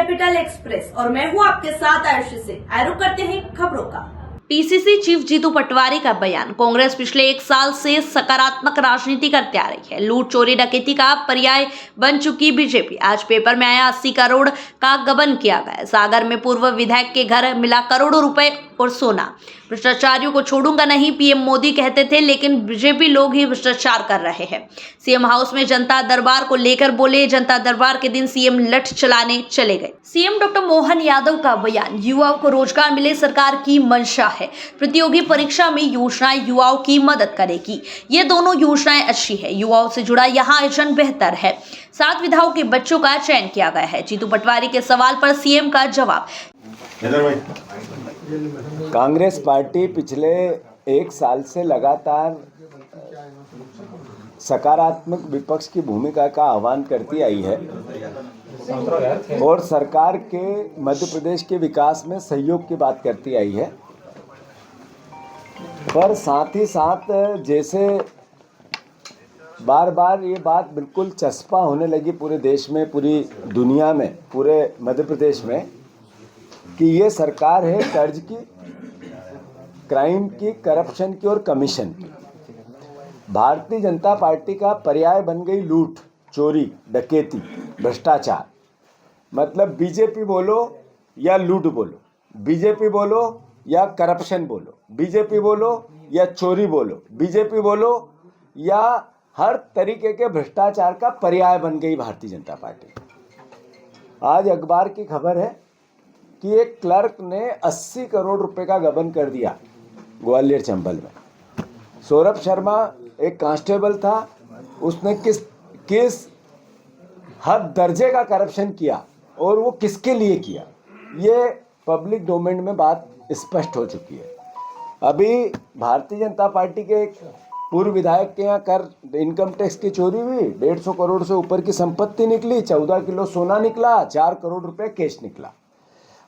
Capital express और मैं हूं आपके साथ आयुषी से। आरुख करते हैं खबरों का। पीसीसी चीफ जीतू पटवारी का बयान। कांग्रेस पिछले 1 साल से सकारात्मक राजनीति करते आ रही है। लूट चोरी डकैती का पर्याय बन चुकी बीजेपी। आज पेपर में आया 80 करोड़ का गबन किया गया। सागर में पूर्व विधायक के घर मिला करोड़ों रुपए और सोना। भ्रष्टाचारियों को छोड़ूंगा नहीं, पीएम मोदी कहते थे, लेकिन बीजेपी लोग ही भ्रष्टाचार कर रहे हैं। सीएम हाउस में जनता दरबार को लेकर बोले। जनता दरबार के दिन सीएम लठ चलाने चले गए। सीएम डॉक्टर मोहन यादव का बयान। युवाओं को रोजगार मिले सरकार की मंशा है। प्रतियोगी परीक्षा में योजनाएं युवाओं की मदद करेगी। ये दोनों योजनाएं अच्छी है। युवाओं से जुड़ा यहाँ आयोजन बेहतर है। 7 विधाओं के बच्चों का चयन किया गया है। जीतू पटवारी के सवाल पर सीएम का जवाब। कांग्रेस पार्टी पिछले 1 साल से लगातार सकारात्मक विपक्ष की भूमिका का आह्वान करती आई है और सरकार के मध्य प्रदेश के विकास में सहयोग की बात करती आई है। पर साथ ही साथ जैसे बार बार ये बात बिल्कुल चस्पा होने लगी पूरे देश में, पूरी दुनिया में, पूरे मध्य प्रदेश में, कि ये सरकार है कर्ज की, क्राइम की, करप्शन की और कमीशन की। भारतीय जनता पार्टी का पर्याय बन गई लूट, चोरी, डकैती, भ्रष्टाचार। मतलब बीजेपी बोलो या लूट बोलो, बीजेपी बोलो या करप्शन बोलो, बीजेपी बोलो या चोरी बोलो, बीजेपी बोलो या हर तरीके के भ्रष्टाचार का पर्याय बन गई भारतीय जनता पार्टी। आज अखबार की खबर है कि एक क्लर्क ने 80 करोड़ रुपए का गबन कर दिया ग्वालियर चंबल में। सौरभ शर्मा एक कांस्टेबल था, उसने किस हद दर्जे का करप्शन किया और वो किसके लिए किया, ये पब्लिक डोमेन में बात स्पष्ट हो चुकी है। अभी भारतीय जनता पार्टी के एक पूर्व विधायक के यहाँ कर इनकम टैक्स की चोरी हुई, 150 करोड़ से ऊपर की संपत्ति निकली, 14 किलो सोना निकला, 4 करोड़ रुपए कैश निकला।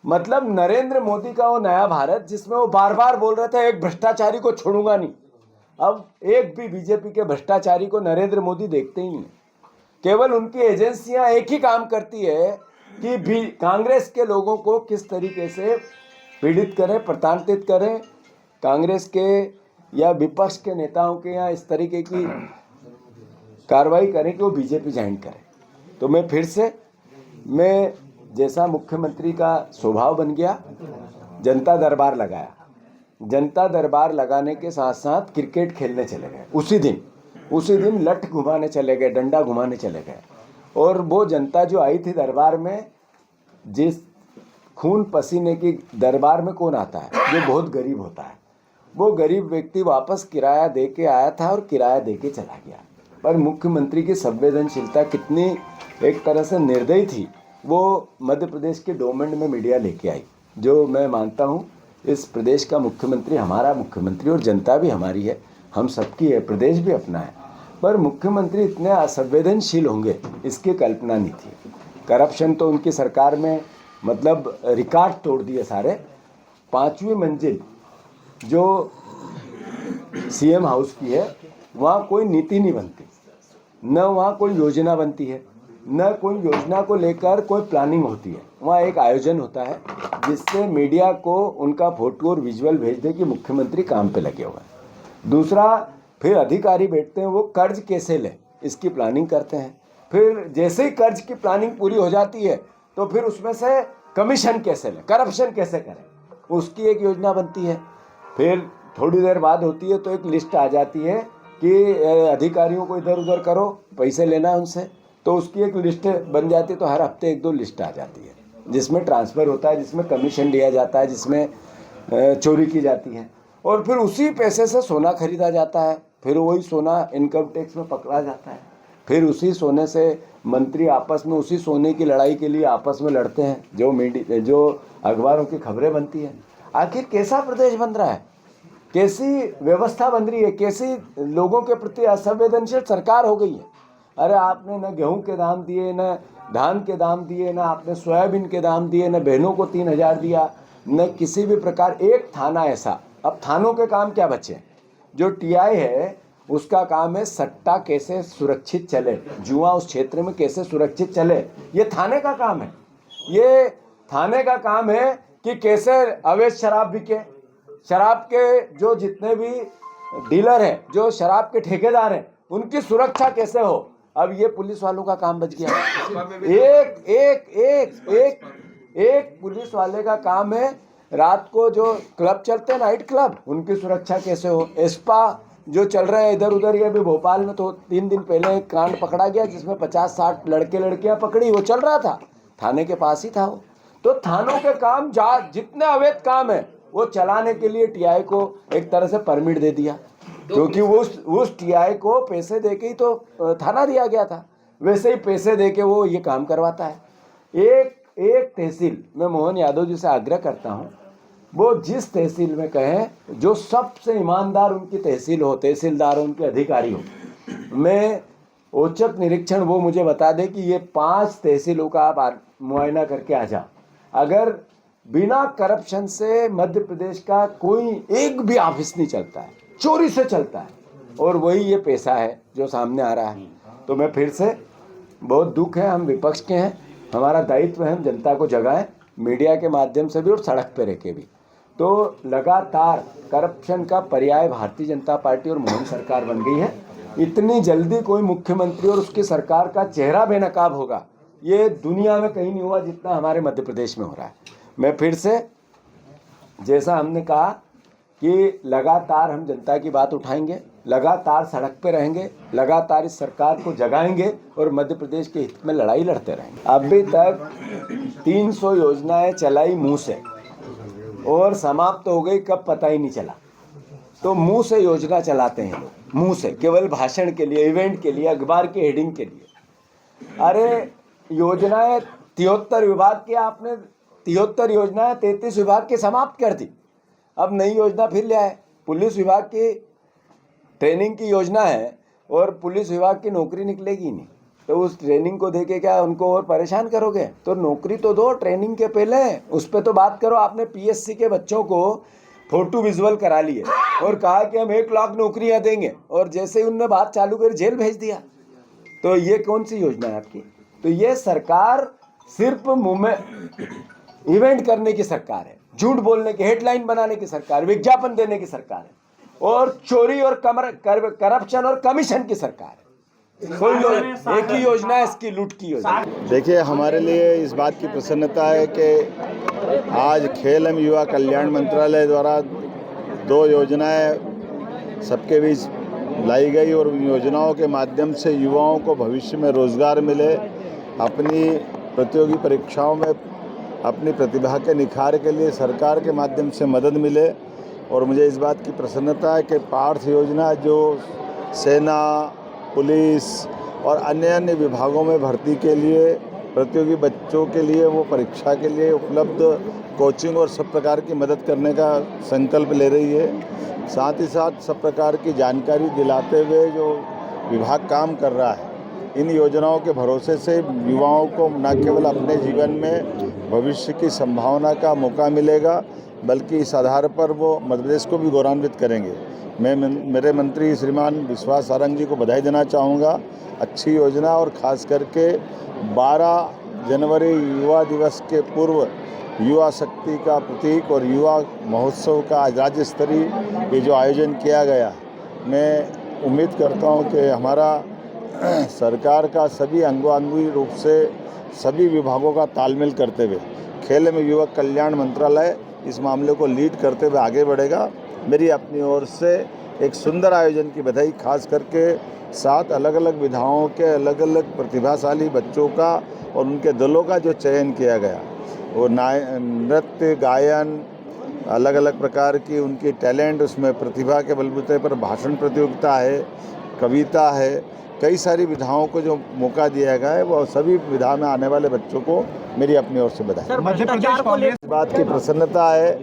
मतलब नरेंद्र मोदी का वो नया भारत जिसमें वो बार बार बोल रहे थे एक भ्रष्टाचारी को छोड़ूंगा नहीं, अब एक भी बीजेपी के भ्रष्टाचारी को नरेंद्र मोदी देखते ही नहीं। केवल उनकी एजेंसियां एक ही काम करती है कि भी कांग्रेस के लोगों को किस तरीके से पीड़ित करें, प्रताड़ित करें, कांग्रेस के या विपक्ष के नेताओं के यहाँ इस तरीके की कार्रवाई करें कि वो बीजेपी ज्वाइन करें। तो मैं फिर से जैसा मुख्यमंत्री का स्वभाव बन गया, जनता दरबार लगाया। जनता दरबार लगाने के साथ साथ क्रिकेट खेलने चले गए। उसी दिन लठ घुमाने चले गए, डंडा घुमाने चले गए। और वो जनता जो आई थी दरबार में, जिस खून पसीने की दरबार में कौन आता है, जो बहुत गरीब होता है, वो गरीब व्यक्ति वापस किराया दे के आया था और किराया दे के चला गया। पर मुख्यमंत्री की संवेदनशीलता कितनी एक तरह से निर्दयी थी, वो मध्य प्रदेश के डोमेन में मीडिया लेके आई। जो मैं मानता हूँ इस प्रदेश का मुख्यमंत्री हमारा मुख्यमंत्री और जनता भी हमारी है, हम सबकी है, प्रदेश भी अपना है। पर मुख्यमंत्री इतने असंवेदनशील होंगे इसकी कल्पना नहीं थी। करप्शन तो उनकी सरकार में मतलब रिकॉर्ड तोड़ दिए सारे। 5वीं मंजिल जो सीएम हाउस की है, वहाँ कोई नीति नहीं बनती, न वहाँ कोई योजना बनती है, न कोई योजना को लेकर कोई प्लानिंग होती है। वहाँ एक आयोजन होता है जिससे मीडिया को उनका फोटो और विजुअल भेज दे कि मुख्यमंत्री काम पे लगे हुए हैं। दूसरा, फिर अधिकारी बैठते हैं, वो कर्ज कैसे लें इसकी प्लानिंग करते हैं। फिर जैसे ही कर्ज की प्लानिंग पूरी हो जाती है तो फिर उसमें से कमीशन कैसे लें, करप्शन कैसे करें, उसकी एक योजना बनती है। फिर थोड़ी देर बाद होती है तो एक लिस्ट आ जाती है कि अधिकारियों को इधर उधर करो, पैसे लेना है उनसे, तो उसकी एक लिस्ट बन जाती है। तो हर हफ्ते 1-2 लिस्ट आ जाती है जिसमें ट्रांसफ़र होता है, जिसमें कमीशन लिया जाता है, जिसमें चोरी की जाती है। और फिर उसी पैसे से सोना खरीदा जाता है, फिर वही सोना इनकम टैक्स में पकड़ा जाता है। फिर उसी सोने से मंत्री आपस में उसी सोने की लड़ाई के लिए आपस में लड़ते हैं, जो अखबारों की खबरें बनती हैं। आखिर कैसा प्रदेश बन रहा है, कैसी व्यवस्था बन रही है, कैसी लोगों के प्रति असंवेदनशील सरकार हो गई है। अरे आपने न गेहूं के दाम दिए, न धान के दाम दिए, न आपने सोयाबीन के दाम दिए, न बहनों को 3000 दिया, न किसी भी प्रकार एक थाना ऐसा। अब थानों के काम क्या बचे? जो टीआई है उसका काम है सट्टा कैसे सुरक्षित चले, जुआ उस क्षेत्र में कैसे सुरक्षित चले, ये थाने का काम है। ये थाने का काम है कि कैसे अवैध शराब बिके, शराब के जो जितने भी डीलर हैं, जो शराब के ठेकेदार हैं, उनकी सुरक्षा कैसे हो। अब ये पुलिस वालों का काम बच गया। एक एक एक एक एक पुलिस वाले का काम है रात को जो क्लब चलते हैं, नाइट क्लब, उनकी सुरक्षा कैसे हो। एस्पा जो चल रहे हैं इधर उधर, ये अभी भोपाल में तो 3 दिन पहले एक कांड पकड़ा गया जिसमें 50-60 लड़के लड़कियां पकड़ी, वो चल रहा था, थाने के पास ही था वो। तो थानों के काम जितने अवैध काम है वो चलाने के लिए टीआई को एक तरह से परमिट दे दिया, क्योंकि उस टीआई को पैसे देके ही तो थाना दिया गया था, वैसे ही पैसे देके वो ये काम करवाता है। एक तहसील में मोहन यादव जी से आग्रह करता हूँ, वो जिस तहसील में कहें, जो सबसे ईमानदार उनकी तहसील हो, तहसीलदार उनके अधिकारी हो, मैं औचक निरीक्षण वो मुझे बता दे कि ये 5 तहसीलों का आप मुआयना करके आ जाओ। अगर बिना करप्शन से मध्य प्रदेश का कोई एक भी ऑफिस नहीं चलता है, चोरी से चलता है, और वही ये पैसा है जो सामने आ रहा है। तो मैं फिर से, बहुत दुख है, हम विपक्ष के हैं, हमारा दायित्व है हम जनता को जगाएं, मीडिया के माध्यम से भी और सड़क पे रह के भी। तो लगातार करप्शन का पर्याय भारतीय जनता पार्टी और मोदी सरकार बन गई है। इतनी जल्दी कोई मुख्यमंत्री और उसकी सरकार का चेहरा बेनकाब होगा, ये दुनिया में कहीं नहीं हुआ जितना हमारे मध्य प्रदेश में हो रहा है। मैं फिर से, जैसा हमने कहा कि लगातार हम जनता की बात उठाएंगे, लगातार सड़क पे रहेंगे, लगातार इस सरकार को जगाएंगे और मध्य प्रदेश के हित में लड़ाई लड़ते रहेंगे। अभी तक 300 योजनाएं चलाई मुंह से, और समाप्त हो गई कब पता ही नहीं चला। तो मुंह से योजना चलाते हैं लोग, मुंह से, केवल भाषण के लिए, इवेंट के लिए, अखबार की हेडिंग के लिए। अरे योजनाएं 73 विभाग की, आपने 73 योजनाएं 33 विभाग की समाप्त कर दी, अब नई योजना फिर ले आए। पुलिस विभाग की ट्रेनिंग की योजना है और पुलिस विभाग की नौकरी निकलेगी नहीं, तो उस ट्रेनिंग को देके क्या उनको और परेशान करोगे। तो नौकरी तो दो ट्रेनिंग के पहले, उस पर तो बात करो। आपने पीएससी के बच्चों को फोटो विजुअल करा लिए और कहा कि हम 1 लाख नौकरियां देंगे, और जैसे ही उनने बात चालू करी जेल भेज दिया। तो ये कौन सी योजना है आपकी। तो ये सरकार सिर्फ मुंह में इवेंट करने की सरकार है, झूठ बोलने की, हेडलाइन बनाने की सरकार, विज्ञापन देने की सरकार है, और चोरी और करप्शन और कमीशन की सरकार है। एक ही योजना है इसकी, लूट की योजना। देखिए, हमारे लिए इस बात की प्रसन्नता है कि आज खेल एवं युवा कल्याण मंत्रालय द्वारा 2 योजनाएं सबके बीच लाई गई, और उन योजनाओं के माध्यम से युवाओं को भविष्य में रोजगार मिले, अपनी प्रतियोगी परीक्षाओं में अपनी प्रतिभा के निखार के लिए सरकार के माध्यम से मदद मिले। और मुझे इस बात की प्रसन्नता है कि पार्थ योजना, जो सेना, पुलिस और अन्य विभागों में भर्ती के लिए प्रतियोगी बच्चों के लिए वो परीक्षा के लिए उपलब्ध कोचिंग और सब प्रकार की मदद करने का संकल्प ले रही है। साथ ही साथ सब प्रकार की जानकारी दिलाते हुए जो विभाग काम कर रहा है, इन योजनाओं के भरोसे से युवाओं को न केवल अपने जीवन में भविष्य की संभावना का मौका मिलेगा, बल्कि इस आधार पर वो मध्य प्रदेश को भी गौरवान्वित करेंगे। मैं मेरे मंत्री श्रीमान विश्वास सारंग जी को बधाई देना चाहूँगा। अच्छी योजना, और ख़ास करके 12 जनवरी युवा दिवस के पूर्व युवा शक्ति का प्रतीक और युवा महोत्सव का आज राज्य स्तरीय ये जो आयोजन किया गया, मैं उम्मीद करता हूँ कि हमारा सरकार का सभी अंगों रूप से सभी विभागों का तालमेल करते हुए खेल एवं युवा कल्याण मंत्रालय इस मामले को लीड करते हुए आगे बढ़ेगा। मेरी अपनी ओर से एक सुंदर आयोजन की बधाई, खास करके 7 अलग अलग विधाओं के अलग अलग प्रतिभाशाली बच्चों का और उनके दलों का जो चयन किया गया, वो नृत्य, गायन, अलग अलग प्रकार की उनकी टैलेंट, उसमें प्रतिभा के बलबूते पर भाषण प्रतियोगिता है, कविता है, कई सारी विधाओं को जो मौका दिया गया है, वो सभी विधा में आने वाले बच्चों को मेरी अपनी ओर से बधाई। मध्य प्रदेश कांग्रेस इस बात की प्रसन्नता है,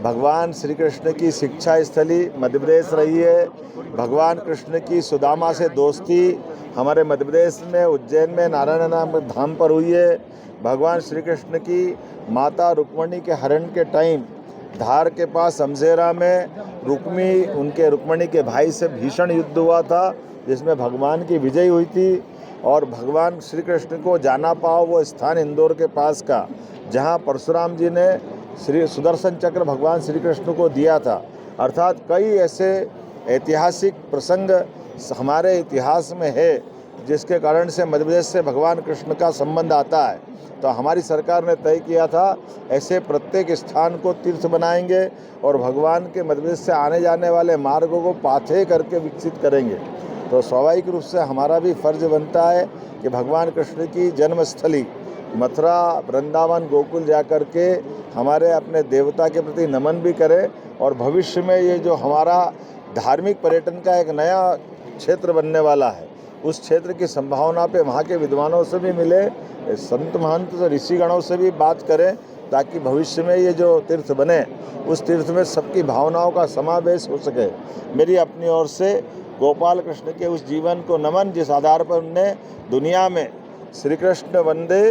भगवान श्री कृष्ण की शिक्षा स्थली मध्य प्रदेश रही है। भगवान कृष्ण की सुदामा से दोस्ती हमारे मध्य प्रदेश में उज्जैन में नारायण नाम धाम पर हुई है। भगवान श्री कृष्ण की माता रुक्मणी के हरण के टाइम धार के पास समझेरा में रुक्मणी के भाई से भीषण युद्ध हुआ था, जिसमें भगवान की विजय हुई थी। और भगवान श्री कृष्ण को जाना पाओ वो स्थान इंदौर के पास का, जहाँ परशुराम जी ने श्री सुदर्शन चक्र भगवान श्री कृष्ण को दिया था। अर्थात कई ऐसे ऐतिहासिक प्रसंग हमारे इतिहास में है जिसके कारण से मध्य प्रदेश से भगवान कृष्ण का संबंध आता है। तो हमारी सरकार ने तय किया था ऐसे प्रत्येक स्थान को तीर्थ बनाएंगे और भगवान के मध्य प्रदेश से आने जाने वाले मार्गों को पाथे करके विकसित करेंगे। तो स्वाभाविक रूप से हमारा भी फर्ज बनता है कि भगवान कृष्ण की जन्मस्थली मथुरा, वृंदावन, गोकुल जाकर के हमारे अपने देवता के प्रति नमन भी करें और भविष्य में ये जो हमारा धार्मिक पर्यटन का एक नया क्षेत्र बनने वाला है, उस क्षेत्र की संभावना पे वहाँ के विद्वानों से भी मिले, संत महंत ऋषिगणों से भी बात करें, ताकि भविष्य में ये जो तीर्थ बने उस तीर्थ में सबकी भावनाओं का समावेश हो सके। मेरी अपनी ओर से गोपाल कृष्ण के उस जीवन को नमन जिस आधार पर उनने दुनिया में श्री कृष्ण वंदे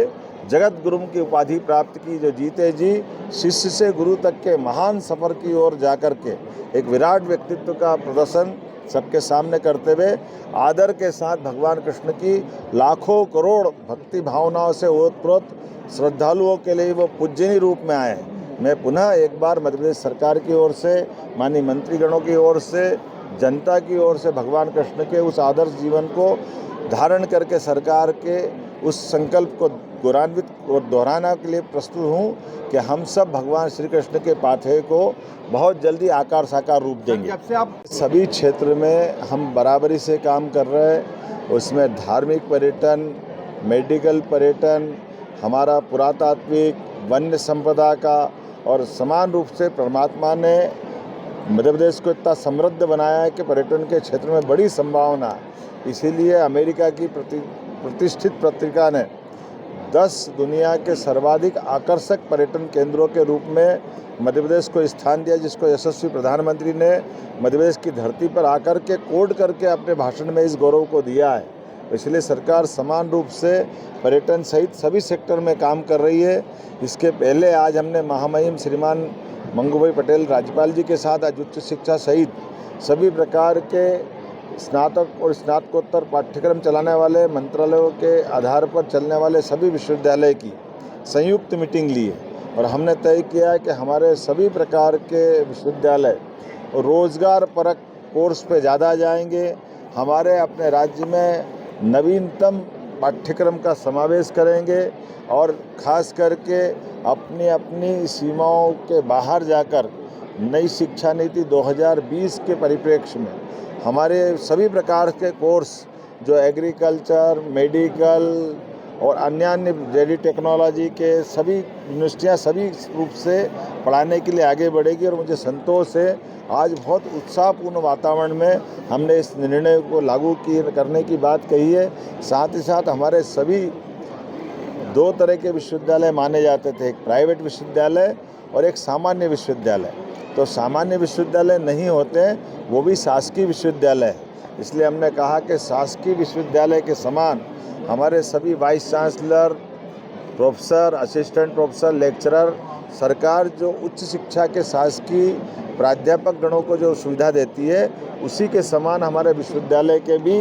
जगत गुरु की उपाधि प्राप्त की, जो जीते जी शिष्य से गुरु तक के महान सफ़र की ओर जाकर के एक विराट व्यक्तित्व का प्रदर्शन सबके सामने करते हुए आदर के साथ भगवान कृष्ण की लाखों करोड़ भक्ति भावनाओं से ओतप्रोत श्रद्धालुओं के लिए वो पूजनीय रूप में आए। मैं पुनः एक बार मध्य प्रदेश सरकार की ओर से, माननीय मंत्रीगणों की ओर से, जनता की ओर से भगवान कृष्ण के उस आदर्श जीवन को धारण करके सरकार के उस संकल्प को गौरवान्वित और दोहराने के लिए प्रस्तुत हूँ कि हम सब भगवान श्री कृष्ण के पाथे को बहुत जल्दी आकार साकार रूप देंगे। जब से आप सभी क्षेत्र में हम बराबरी से काम कर रहे हैं, उसमें धार्मिक पर्यटन, मेडिकल पर्यटन, हमारा पुरातात्विक, वन्य संपदा का, और समान रूप से परमात्मा ने मध्य प्रदेश को इतना समृद्ध बनाया है कि पर्यटन के क्षेत्र में बड़ी संभावना है। इसीलिए अमेरिका की प्रतिष्ठित पत्रिका ने 10 दुनिया के सर्वाधिक आकर्षक पर्यटन केंद्रों के रूप में मध्य प्रदेश को स्थान दिया, जिसको यशस्वी प्रधानमंत्री ने मध्य प्रदेश की धरती पर आकर के कोड करके अपने भाषण में इस गौरव को दिया है। इसलिए सरकार समान रूप से पर्यटन सहित सभी सेक्टर में काम कर रही है। इसके पहले आज हमने महामहिम श्रीमान मंगूभाई पटेल राज्यपाल जी के साथ आज उच्च शिक्षा सहित सभी प्रकार के स्नातक और स्नातकोत्तर पाठ्यक्रम चलाने वाले मंत्रालयों के आधार पर चलने वाले सभी विश्वविद्यालय की संयुक्त मीटिंग ली है और हमने तय किया है कि हमारे सभी प्रकार के विश्वविद्यालय रोजगार परक कोर्स पे ज़्यादा जाएंगे। हमारे अपने राज्य में नवीनतम पाठ्यक्रम का समावेश करेंगे और ख़ास करके अपनी अपनी सीमाओं के बाहर जाकर नई शिक्षा नीति 2020 के परिप्रेक्ष्य में हमारे सभी प्रकार के कोर्स जो एग्रीकल्चर, मेडिकल और अन्य रेडी टेक्नोलॉजी के सभी यूनिवर्सिटियाँ सभी रूप से पढ़ाने के लिए आगे बढ़ेगी। और मुझे संतोष है आज बहुत उत्साहपूर्ण वातावरण में हमने इस निर्णय को लागू करने की बात कही है। साथ ही साथ हमारे सभी 2 तरह के विश्वविद्यालय माने जाते थे, एक प्राइवेट विश्वविद्यालय और एक सामान्य विश्वविद्यालय। तो सामान्य विश्वविद्यालय नहीं होते, वो भी शासकीय विश्वविद्यालय है। इसलिए हमने कहा कि शासकीय विश्वविद्यालय के समान हमारे सभी vice chancellor, professor, assistant professor, lecturer, सरकार जो उच्च शिक्षा के शासकीय प्राध्यापक गणों को जो सुविधा देती है, उसी के समान हमारे विश्वविद्यालय के भी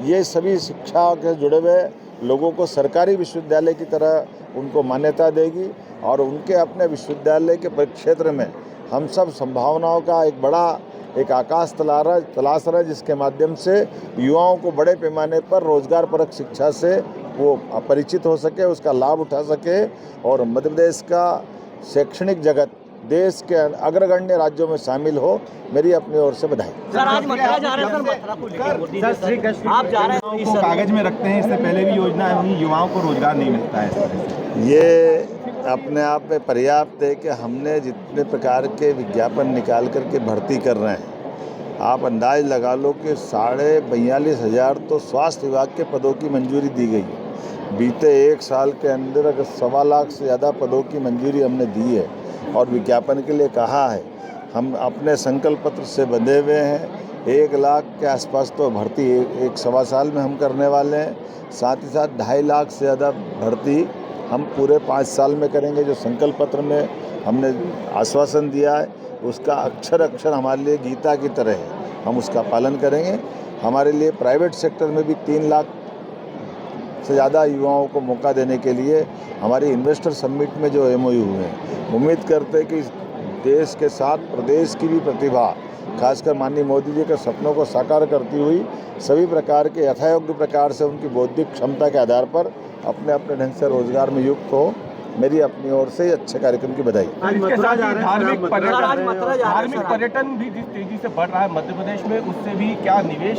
ये सभी शिक्षा के जुड़े हुए लोगों को सरकारी विश्वविद्यालय की तरह उनको मान्यता देगी। और उनके अपने विश्वविद्यालय के परिक्षेत्र में हम सब संभावनाओं का एक बड़ा एक आकाश तलाश रहा है, जिसके माध्यम से युवाओं को बड़े पैमाने पर रोजगार परक शिक्षा से वो परिचित हो सके, उसका लाभ उठा सके और मध्य प्रदेश का शैक्षणिक जगत देश के अग्रगण्य राज्यों में शामिल हो। मेरी अपनी ओर से बधाई। सर आज मथुरा जा रहे हैं, मथुरा को लेकर श्री कृष्ण आप जा रहे हैं, को कागज में रखते हैं। इससे पहले भी योजना हुई, युवाओं को रोजगार नहीं मिलता है। ये अपने आप में पर्याप्त है कि हमने जितने प्रकार के विज्ञापन निकाल करके भर्ती कर रहे हैं, आप अंदाज लगा लो कि 42,500 तो स्वास्थ्य विभाग के पदों की मंजूरी दी गई है। बीते 1 साल के अंदर अगर 1.25 लाख से ज़्यादा पदों की मंजूरी हमने दी है और विज्ञापन के लिए कहा है। हम अपने संकल्प पत्र से बंधे हुए हैं। 1 लाख के आसपास तो भर्ती 1-1.25 साल में हम करने वाले हैं। साथ ही साथ 2.5 लाख से ज़्यादा भर्ती हम पूरे 5 साल में करेंगे। जो संकल्प पत्र में हमने आश्वासन दिया है उसका अक्षर अक्षर हमारे लिए गीता की तरह है, हम उसका पालन करेंगे। हमारे लिए प्राइवेट सेक्टर में भी 3 लाख से ज़्यादा युवाओं को मौका देने के लिए हमारी इन्वेस्टर समिट में जो MOU हुए हैं, उम्मीद करते हैं कि देश के साथ प्रदेश की भी प्रतिभा, खासकर माननीय मोदी जी के सपनों को साकार करती हुई सभी प्रकार के यथायोग्य प्रकार से उनकी बौद्धिक क्षमता के आधार पर अपने अपने ढंग से रोजगार में युक्त हो। मेरी अपनी ओर से अच्छे कार्यक्रम की बधाई। इसके साथ ही धार्मिक पर्यटन भी जिस तेजी से बढ़ रहा है मध्य प्रदेश में, उससे भी क्या निवेश